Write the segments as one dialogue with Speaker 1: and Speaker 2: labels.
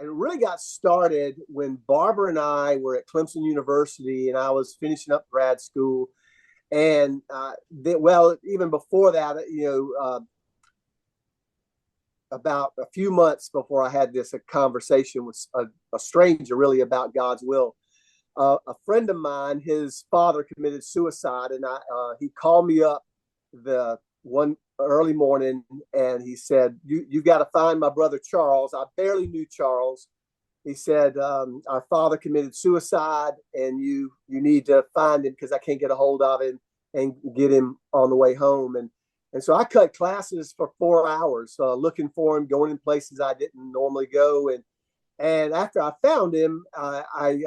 Speaker 1: it really got started when Barbara and I were at Clemson University, and I was finishing up grad school. And well, even before that, about a few months before I had this conversation with a stranger, really, about God's will. A friend of mine, his father committed suicide, and he called me up the one early morning, and he said, "You got to find my brother Charles." I barely knew Charles. He said, "Our father committed suicide, and you need to find him because I can't get a hold of him and get him on the way home." And so I cut classes for 4 hours, looking for him, going in places I didn't normally go. And after I found him, I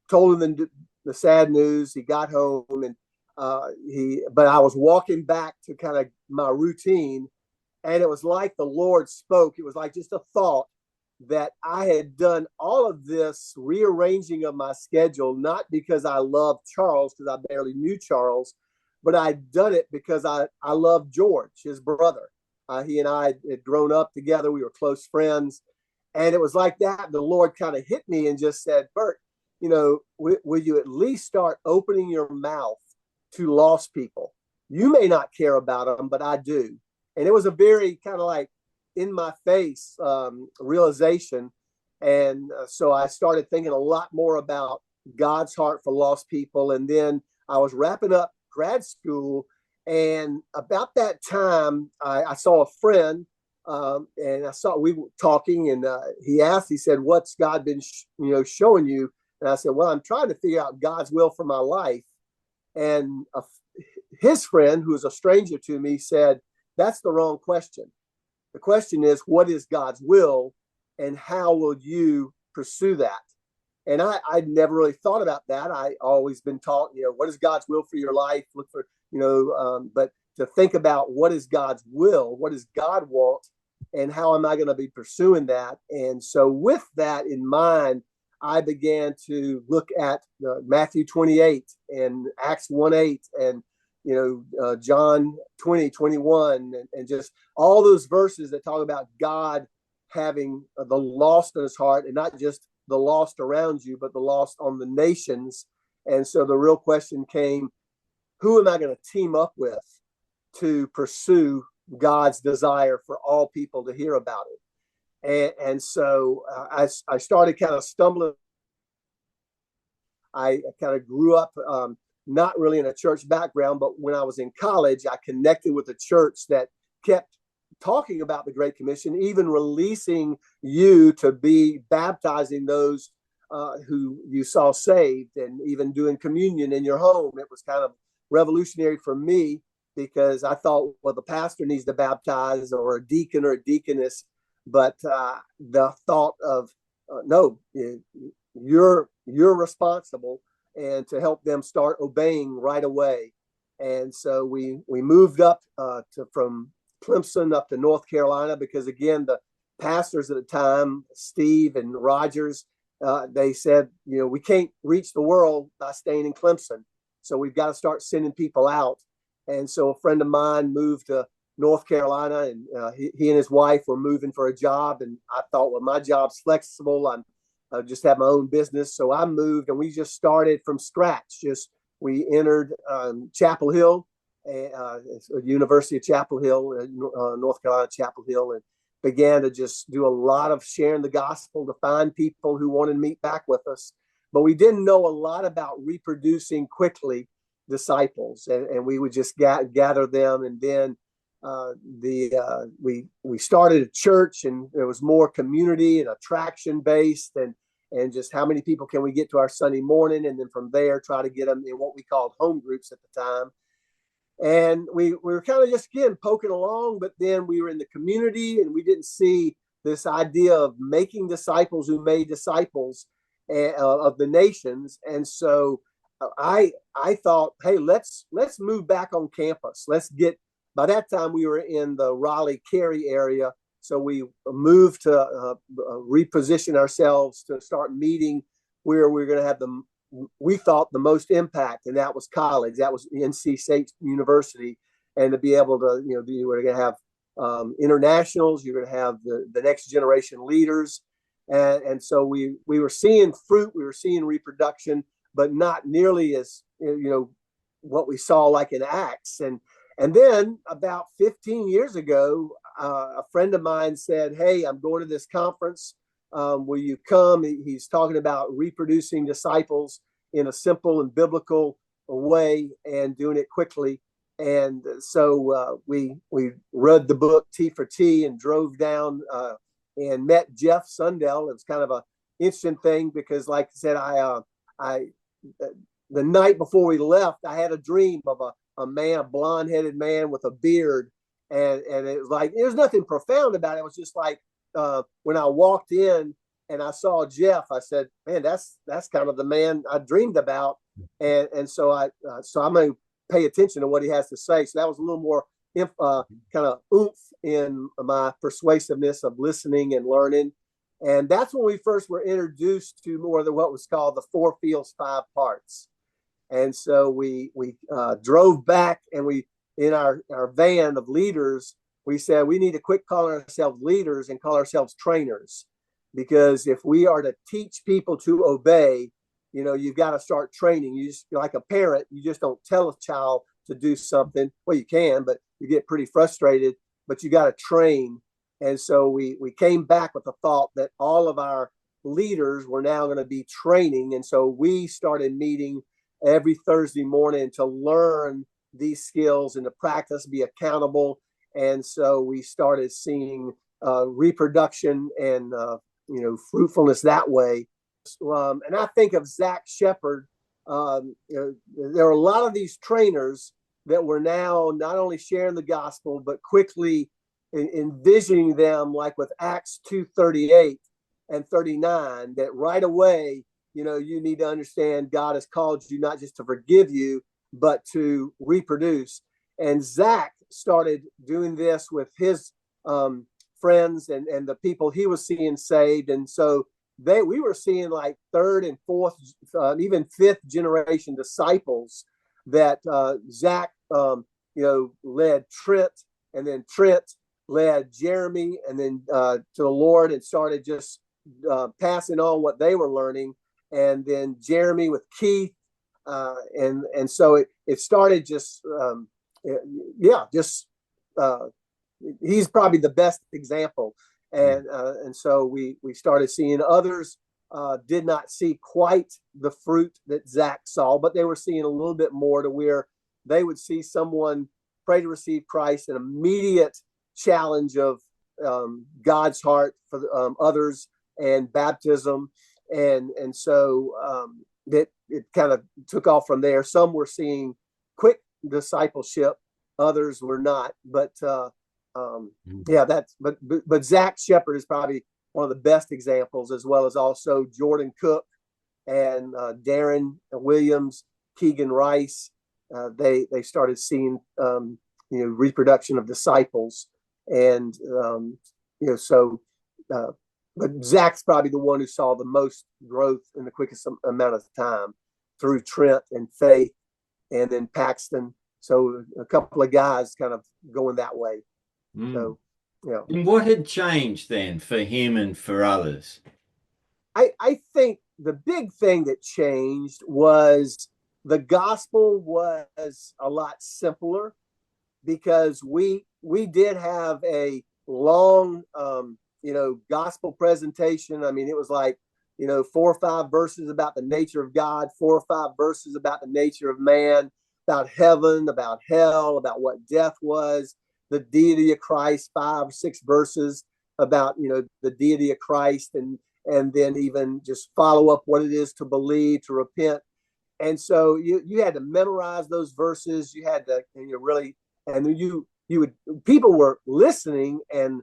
Speaker 1: told him the sad news. He got home, and but I was walking back to kind of my routine, and it was like the Lord spoke. It was like just a thought that I had done all of this rearranging of my schedule, not because I loved Charles, because I barely knew Charles, but I'd done it because I loved George, his brother. He and I had grown up together. We were close friends. And it was like that. The Lord kind of hit me and just said, "Berk, will you at least start opening your mouth to lost people? You may not care about them, but I do." And it was a very kind of like in my face realization. And so I started thinking a lot more about God's heart for lost people. And then I was wrapping up grad school. And about that time, I saw a friend, and we were talking, and he said, "What's God been, showing you?" And I said, "Well, I'm trying to figure out God's will for my life." And his friend, who was a stranger to me, said, "That's the wrong question. The question is, what is God's will, and how will you pursue that?" And I'd never really thought about that. I always been taught, what is God's will for your life? Look for, but to think about what is God's will, what does God want, and how am I going to be pursuing that? And so with that in mind, I began to look at Matthew 28 and Acts 1:8 and John 20:21 and just all those verses that talk about God having the lost in his heart, and not just the lost around you, but the lost on the nations. And so the real question came, who am I going to team up with to pursue God's desire for all people to hear about it? And so I started kind of stumbling. I kind of grew up not really in a church background, but when I was in college, I connected with a church that kept talking about the Great Commission, even releasing you to be baptizing those who you saw saved, and even doing communion in your home. It was kind of revolutionary for me because I thought, well, the pastor needs to baptize, or a deacon or a deaconess. But the thought of, no, you're responsible, and to help them start obeying right away. And so we moved up from Clemson up to North Carolina, because again, the pastors at the time, Steve and Rogers, they said, we can't reach the world by staying in Clemson. So we've got to start sending people out. And so a friend of mine moved to North Carolina, and he and his wife were moving for a job. And I thought, well, my job's flexible. I just have my own business. So I moved, and we just started from scratch. We entered Chapel Hill, University of Chapel Hill, North Carolina, Chapel Hill, and began to just do a lot of sharing the gospel to find people who wanted to meet back with us. But we didn't know a lot about reproducing quickly disciples, and we would just gather them. And then we started a church, and there was more community and attraction based, and just how many people can we get to our Sunday morning, and then from there try to get them in what we called home groups at the time. And we were kind of just, again, poking along, but then we were in the community, and we didn't see this idea of making disciples who made disciples of the nations. And so I thought, hey, let's move back on campus. By that time we were in the Raleigh-Cary area. So we moved to reposition ourselves to start meeting where we were going to have we thought the most impact, and that was college. That was NC State University. And to be able to, you were going to have internationals, you're going to have the next generation leaders. And so we were seeing fruit, we were seeing reproduction, but not nearly as, what we saw like in Acts. And then about 15 years ago, a friend of mine said, "Hey, I'm going to this conference. Will you come?" He's talking about reproducing disciples in a simple and biblical way and doing it quickly. And so we read the book T for T and drove down and met Jeff Sundell. It was kind of an interesting thing because, like I said, I the night before we left, I had a dream of a man, a blonde-headed man with a beard, and it was like, there's nothing profound about it. It was just like when I walked in and I saw Jeff, I said, "Man, that's kind of the man I dreamed about," and so I'm going to pay attention to what he has to say. So that was a little more kind of oomph in my persuasiveness of listening and learning. And that's when we first were introduced to more than what was called the 4 Fields, 5 Parts. And so we drove back, and we, in our van of leaders, we said we need to quit calling ourselves leaders and call ourselves trainers, because if we are to teach people to obey, you've got to start training. You just, like a parent, you just don't tell a child to do something. Well, you can, but you get pretty frustrated, but you got to train. And so we came back with the thought that all of our leaders were now going to be training. And so we started meeting every Thursday morning to learn these skills and to practice, be accountable. And so we started seeing reproduction and, fruitfulness that way. And I think of Zach Shepard. There are a lot of these trainers that were now not only sharing the gospel, but quickly envisioning them, like with Acts 2:38 and 39, that right away, you need to understand God has called you not just to forgive you, but to reproduce. And Zach started doing this with his friends and the people he was seeing saved. And so we were seeing like 3rd and 4th, even 5th generation disciples that Zach, led Trent, and then Trent led Jeremy, and then to the Lord, and started just passing on what they were learning. And then Jeremy with Keith, and so it started just he's probably the best example. And so we started seeing others did not see quite the fruit that Zach saw, but they were seeing a little bit more, to where they would see someone pray to receive Christ, an immediate challenge of God's heart for others, and baptism. And so that it kind of took off from there. Some were seeing quick discipleship, others were not. But but Zach Shepard is probably one of the best examples, as well as also Jordan Cook and Darren Williams, Keegan Rice. They started seeing reproduction of disciples, and but Zach's probably the one who saw the most growth in the quickest amount of time, through Trent and Faith, and then Paxton. So a couple of guys kind of going that way. So,
Speaker 2: And what had changed then for him and for others?
Speaker 1: I think the big thing that changed was the gospel was a lot simpler, because we did have a long gospel presentation. I mean, it was like 4 or 5 verses about the nature of God, 4 or 5 verses about the nature of man, about heaven, about hell, about what death was, the deity of Christ, 5 or 6 verses about the deity of Christ, and then even just follow up what it is to believe, to repent. And so you had to memorize those verses. You had to, really, and people were listening and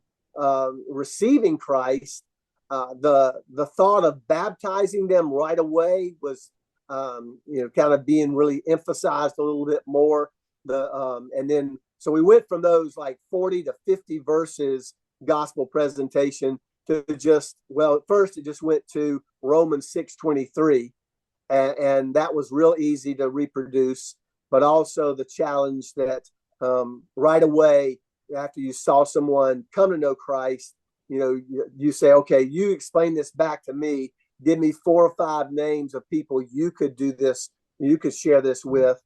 Speaker 1: receiving Christ. The thought of baptizing them right away was kind of being really emphasized a little bit more. And then so we went from those like 40 to 50 verses gospel presentation to at first it just went to Romans 6:23, and that was real easy to reproduce. But also the challenge that right away, after you saw someone come to know Christ, you say, okay, you explain this back to me. Give me 4 or 5 names of people you could do this, you could share this with.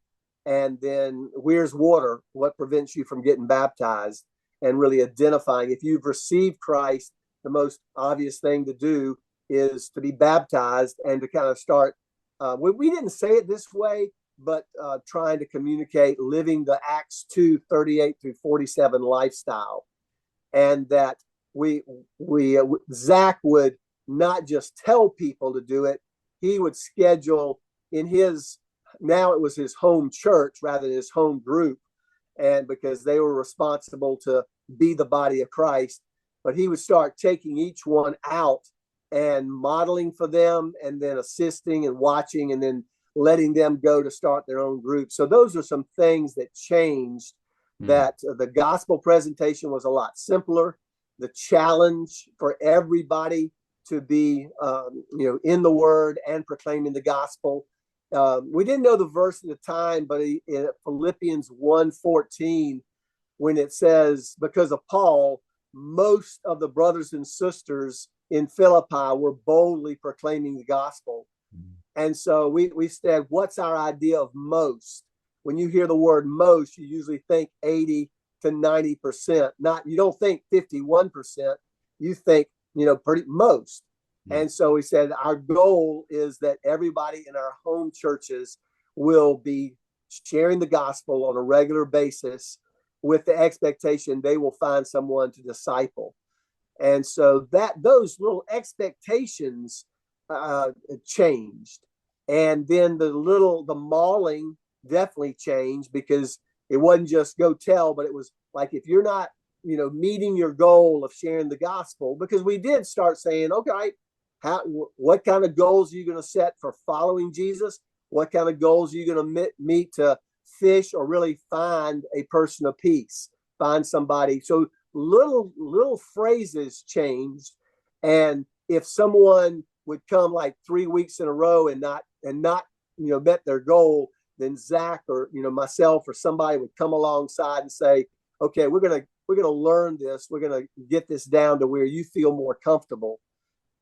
Speaker 1: And then where's water? What prevents you from getting baptized? And really identifying if you've received Christ, the most obvious thing to do is to be baptized and to kind of start. We didn't say it this way, but trying to communicate living the Acts 2:38 through 47 lifestyle. And that Zach would not just tell people to do it, he would schedule in now it was his home church rather than his home group, and because they were responsible to be the body of Christ, but he would start taking each one out and modeling for them, and then assisting and watching, and then letting them go to start their own group. So those are some things that changed. That the gospel presentation was a lot simpler. The challenge for everybody to be, in the word and proclaiming the gospel. We didn't know the verse at the time, but in Philippians 1:14, when it says, because of Paul, most of the brothers and sisters in Philippi were boldly proclaiming the gospel. And so we said, what's our idea of most? When you hear the word most, you usually think 80 to 90%. You don't think 51%. You think, pretty most. And so we said our goal is that everybody in our home churches will be sharing the gospel on a regular basis with the expectation they will find someone to disciple. And so those little expectations changed. And then the mauling definitely changed, because it wasn't just go tell, but it was like, if you're not, meeting your goal of sharing the gospel, because we did start saying, okay, what kind of goals are you going to set for following Jesus? What kind of goals are you going to meet to fish or really find a person of peace, find somebody? So little phrases changed. And if someone would come like 3 weeks in a row and not met their goal, then Zach or myself or somebody would come alongside and say, okay, we're gonna learn this. We're gonna get this down to where you feel more comfortable.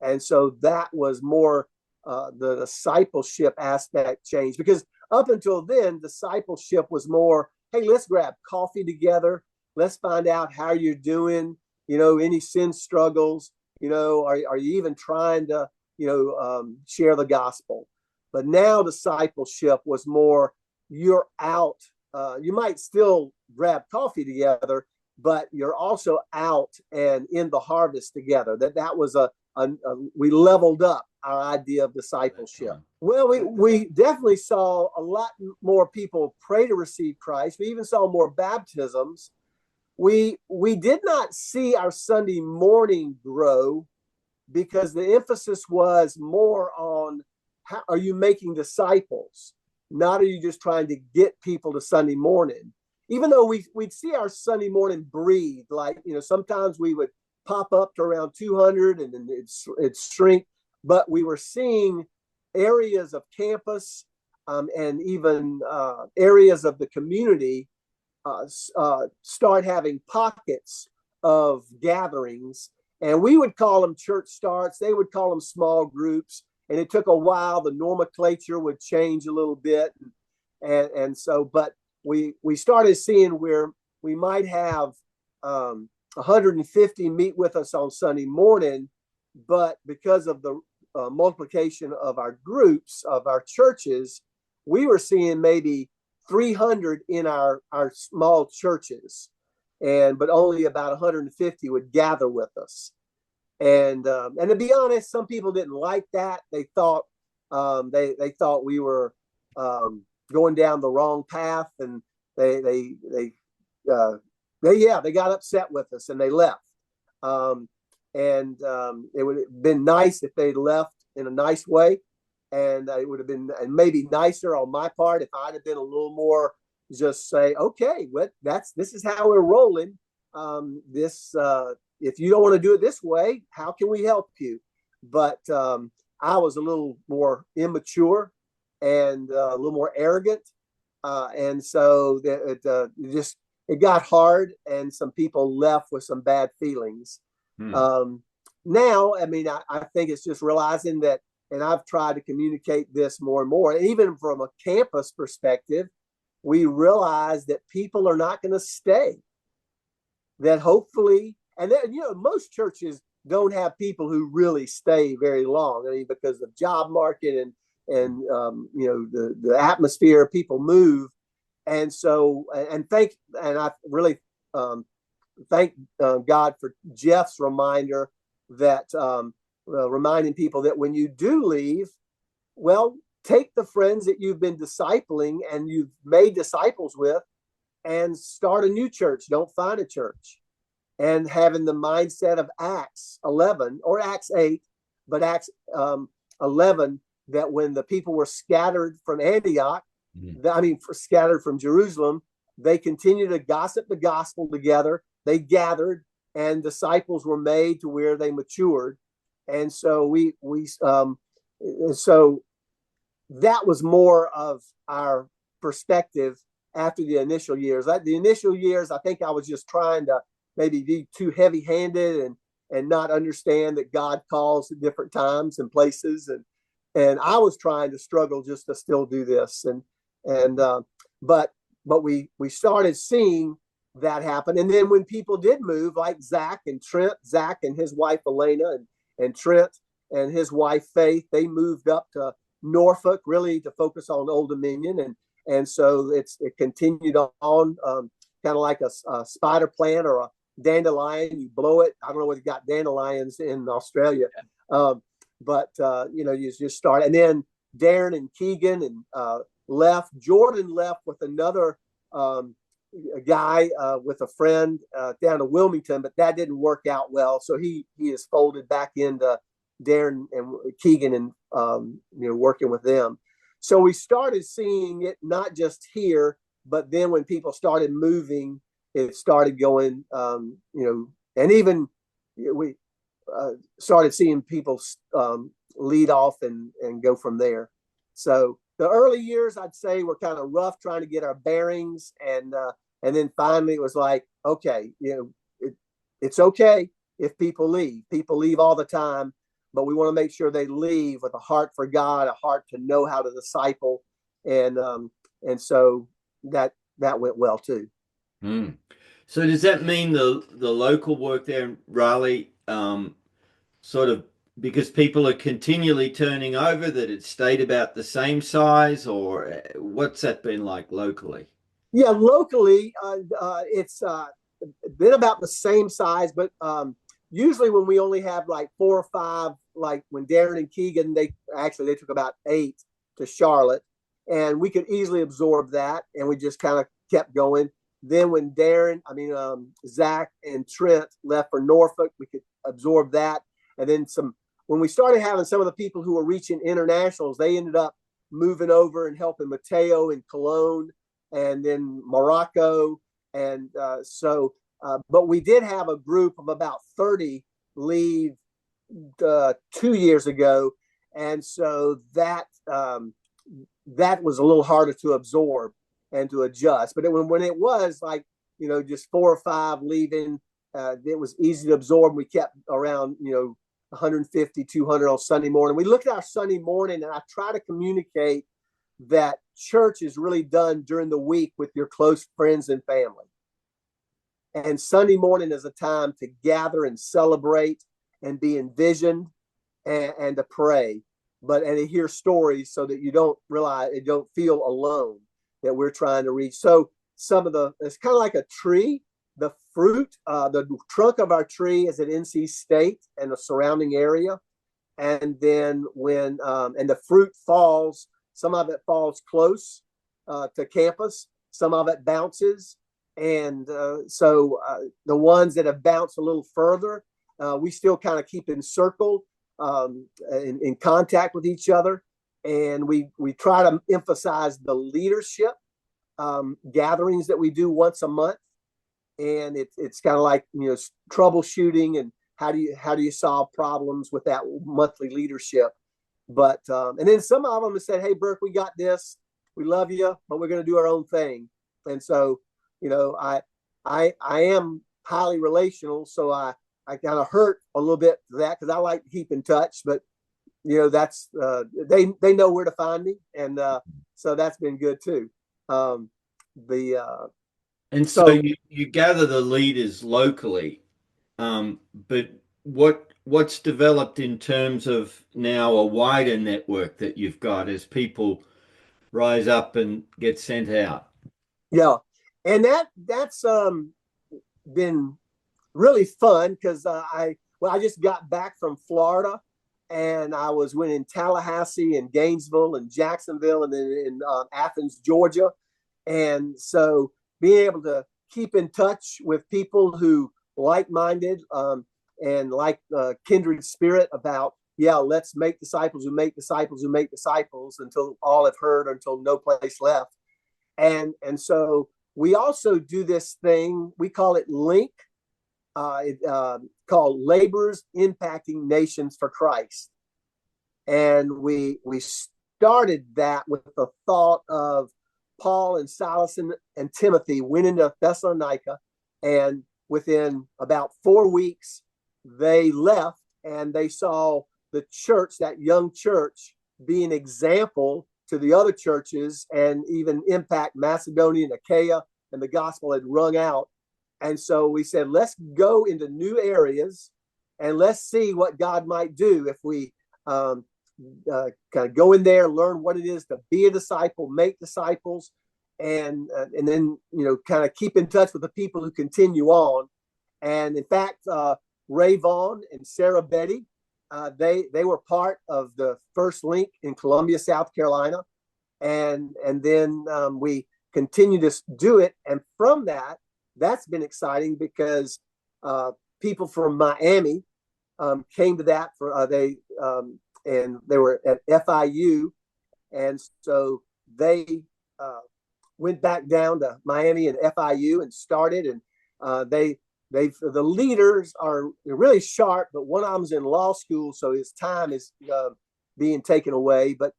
Speaker 1: And so that was more the discipleship aspect changed, because up until then, discipleship was more, hey, let's grab coffee together. Let's find out how you're doing. Any sin struggles. Are you even trying to share the gospel? But now discipleship was more, you're out. You might still grab coffee together, but you're also out and in the harvest together. That was we leveled up our idea of discipleship. Well, we definitely saw a lot more people pray to receive Christ. We even saw more baptisms. We did not see our Sunday morning grow, because the emphasis was more on, how are you making disciples? Not are you just trying to get people to Sunday morning? Even though we'd see our Sunday morning breathe, like, sometimes we would pop up to around 200 and then it'd shrink. But we were seeing areas of campus and even areas of the community start having pockets of gatherings. And we would call them church starts. They would call them small groups. And it took a while. The nomenclature would change a little bit. And so, but we started seeing where we might have 150 meet with us on Sunday morning, but because of the multiplication of our groups, of our churches, we were seeing maybe 300 in our small churches, but only about 150 would gather with us. And to be honest, some people didn't like that. They thought they thought we were going down the wrong path, and they got upset with us and they left. It would have been nice if they'd left in a nice way, and it would have been maybe nicer on my part if I'd have been a little more, just say, okay, this is how we're rolling. If you don't want to do it this way, how can we help you? But I was a little more immature and a little more arrogant, and so it got hard, and some people left with some bad feelings.
Speaker 2: Hmm.
Speaker 1: Now, I mean, I think it's just realizing that, and I've tried to communicate this more and more, and even from a campus perspective, we realize that people are not going to stay. That hopefully, and then, most churches don't have people who really stay very long. I mean, because of job market and the atmosphere, people move, and so and I really thank God for Jeff's reminder that reminding people that when you do leave, well, take the friends that you've been discipling and you've made disciples with and start a new church. Don't find a church. And having the mindset of Acts 11 or Acts 8, but Acts 11, that when the people were scattered from Antioch, scattered from Jerusalem, they continued to gossip the gospel together. They gathered, and disciples were made to where they matured. And so so that was more of our perspective after the initial years. The initial years, I think I was just trying to maybe be too heavy-handed and not understand that God calls at different times and places, and I was trying to struggle just to still do this, but we started seeing that happen. And then when people did move, like Zach and his wife Elena, and Trent and his wife Faith, they moved up to Norfolk really to focus on Old Dominion, and so it continued on, kind of like a spider plant or a dandelion. You blow it. I don't know whether you got dandelions in Australia, but you just start. And then Darren and Keegan and left. Jordan left with another guy with a friend down to Wilmington, but that didn't work out well. So he is folded back into Darren and Keegan and working with them. So we started seeing it not just here, but then when people started moving, it started going, and even we started seeing people lead off and go from there. So the early years, I'd say, were kind of rough trying to get our bearings, and then finally it was like, okay, it's okay if people leave. People leave all the time, but we want to make sure they leave with a heart for God, a heart to know how to disciple, and so that went well too.
Speaker 2: Hmm. So does that mean the local work there in Raleigh, sort of because people are continually turning over, that it stayed about the same size, or what's that been like locally?
Speaker 1: Yeah, locally, it's been about the same size, but usually when we only have like 4 or 5, like when Darren and Keegan, they took about 8 to Charlotte, and we could easily absorb that, and we just kind of kept going. Then when Zach and Trent left for Norfolk, we could absorb that, and then when we started having some of the people who were reaching internationals, they ended up moving over and helping Mateo in Cologne and then Morocco. And but we did have a group of about 30 leave 2 years ago. And so that was a little harder to absorb and to adjust. But when it was like, just 4 or 5 leaving, it was easy to absorb. We kept around, 150, 200 on Sunday morning. We looked at our Sunday morning, and I try to communicate that church is really done during the week with your close friends and family. And Sunday morning is a time to gather and celebrate and be envisioned and to pray, and to hear stories so that you don't feel alone, that we're trying to reach. So it's kind of like a tree. The fruit, the trunk of our tree is at NC State and the surrounding area. And then and the fruit falls, some of it falls close to campus, some of it bounces. And so the ones that have bounced a little further, we still kind of keep encircled, in contact with each other. And we try to emphasize the leadership gatherings that we do once a month. And it's kind of like, troubleshooting and how do you solve problems with that monthly leadership. But and then some of them have said, hey, Berk, we got this. We love you, but we're going to do our own thing. And so, I am highly relational. So I I kind of hurt a little bit for that because I like to keep in touch, but that's they know where to find me, and so that's been good too. The
Speaker 2: And so
Speaker 1: so
Speaker 2: you gather the leaders locally, but what's developed in terms of now a wider network that you've got as people rise up and get sent out?
Speaker 1: yeah, and that's been really fun because I just got back from Florida, and I went in Tallahassee and Gainesville and Jacksonville and then in Athens, Georgia, and so being able to keep in touch with people who like-minded and like kindred spirit about, yeah, let's make disciples who make disciples who make disciples until all have heard, until no place left. And so we also do this thing, we call it Link, called Laborers Impacting Nations for Christ. And we started that with the thought of Paul and Silas and Timothy went into Thessalonica, and within about 4 weeks, they left and they saw the church, that young church, be an example to the other churches and even impact Macedonia and Achaia, and the gospel had rung out. And so we said, let's go into new areas and let's see what God might do if we kind of go in there, learn what it is to be a disciple, make disciples, and then kind of keep in touch with the people who continue on. And in fact, Ray Vaughn and Sarah Betty, they were part of the first Link in Columbia, South Carolina, and then we continue to do it. And from that's been exciting because people from Miami came to that for and they were at FIU, and so they went back down to Miami and FIU and started, and the leaders are really sharp, but one of them's in law school, so his time is being taken away, but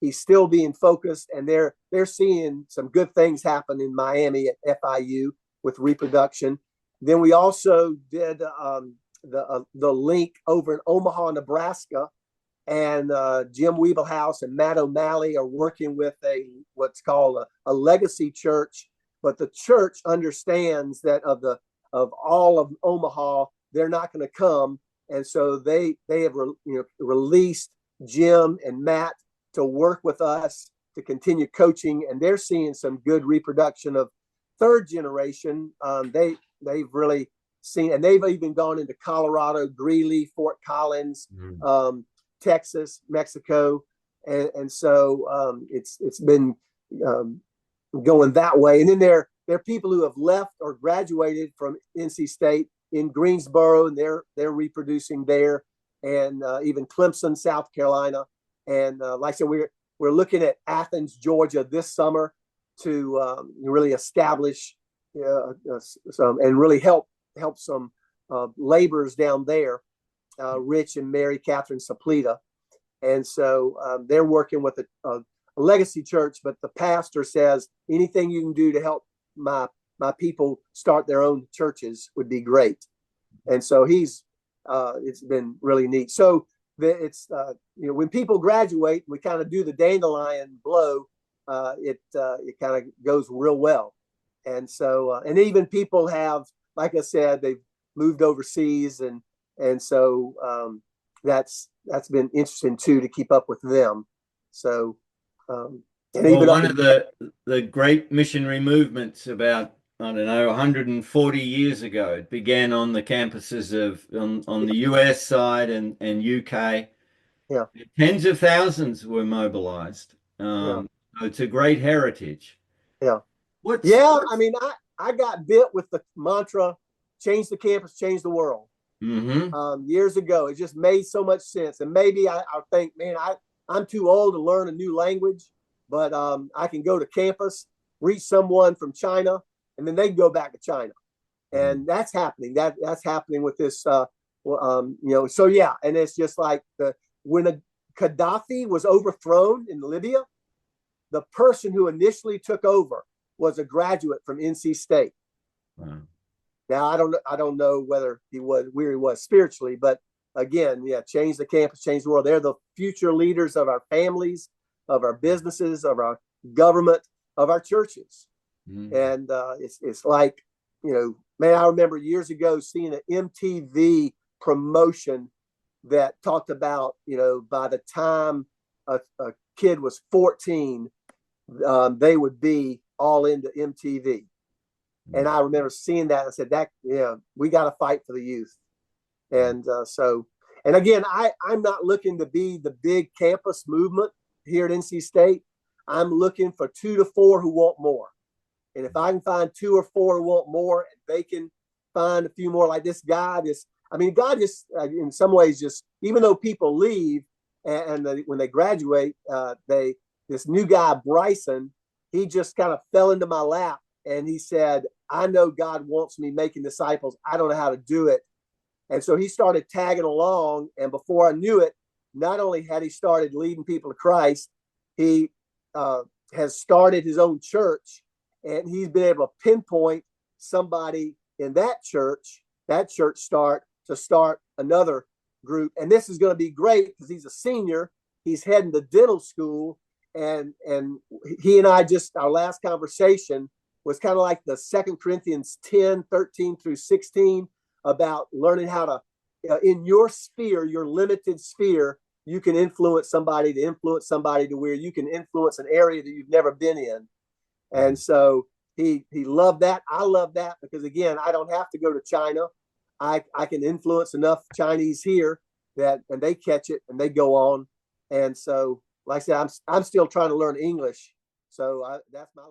Speaker 1: he's still being focused, and they're seeing some good things happen in Miami at FIU with reproduction. Then we also did the Link over in Omaha, Nebraska, and Jim Weebelhouse and Matt O'Malley are working with what's called a legacy church, but the church understands that of all of Omaha, they're not going to come, and so they have released Jim and Matt to work with us to continue coaching, and they're seeing some good reproduction of third generation. They've really seen, and they've even gone into Colorado, Greeley, Fort Collins, Texas, Mexico, and so it's been going that way. And then there are people who have left or graduated from NC State in Greensboro, and they're reproducing there, and even Clemson, South Carolina, and like I said, we're looking at Athens, Georgia this summer to really establish some and really help some laborers down there, Rich and Mary Catherine Saplita. And so they're working with a legacy church, but the pastor says anything you can do to help my people start their own churches would be great. And so it's been really neat. So it's when people graduate, we kind of do the dandelion blow. It kind of goes real well. And so and even people have, like I said, they've moved overseas, and so that's been interesting too, to keep up with them. So and
Speaker 2: well, one of the great missionary movements about, I don't know, 140 years ago, it began on the campuses on the US side and UK.
Speaker 1: Yeah.
Speaker 2: Tens of thousands were mobilized. So it's a great heritage.
Speaker 1: Yeah. I mean, I got bit with the mantra, change the campus, change the world. Years ago. It just made so much sense. And maybe I think, man, I'm too old to learn a new language, but I can go to campus, reach someone from China, and then they can go back to China. And that's happening. That's happening with this, so yeah. And it's just like when Gaddafi was overthrown in Libya, the person who initially took over was a graduate from NC State.
Speaker 2: Wow.
Speaker 1: Now I don't know whether he was where he was spiritually, but again, yeah, change the campus, change the world. They're the future leaders of our families, of our businesses, of our government, of our churches. And it's like, you know, man, I remember years ago seeing an MTV promotion that talked about, you know, by the time a kid was 14, they would be all into MTV. And I remember seeing that and said, that, yeah, we got to fight for the youth. And and again, I'm not looking to be the big campus movement here at NC State. I'm looking for 2 to 4 who want more. And if I can find 2 or 4 who want more, and they can find a few more like this guy, God just, in some ways, just, even though people leave when they graduate, this new guy, Bryson, he just kind of fell into my lap and he said, I know God wants me making disciples. I don't know how to do it. And so he started tagging along. And before I knew it, not only had he started leading people to Christ, he has started his own church, and he's been able to pinpoint somebody in that church to start another group. And this is going to be great because he's a senior. He's heading to dental school. And he and I just, our last conversation was kind of like the 2 Corinthians 10, 13 through 16 about learning how to, in your sphere, your limited sphere, you can influence somebody to where you can influence an area that you've never been in. And so he loved that. I love that because, again, I don't have to go to China. I can influence enough Chinese here and they catch it and they go on. And so, like I said, I'm still trying to learn English. So that's my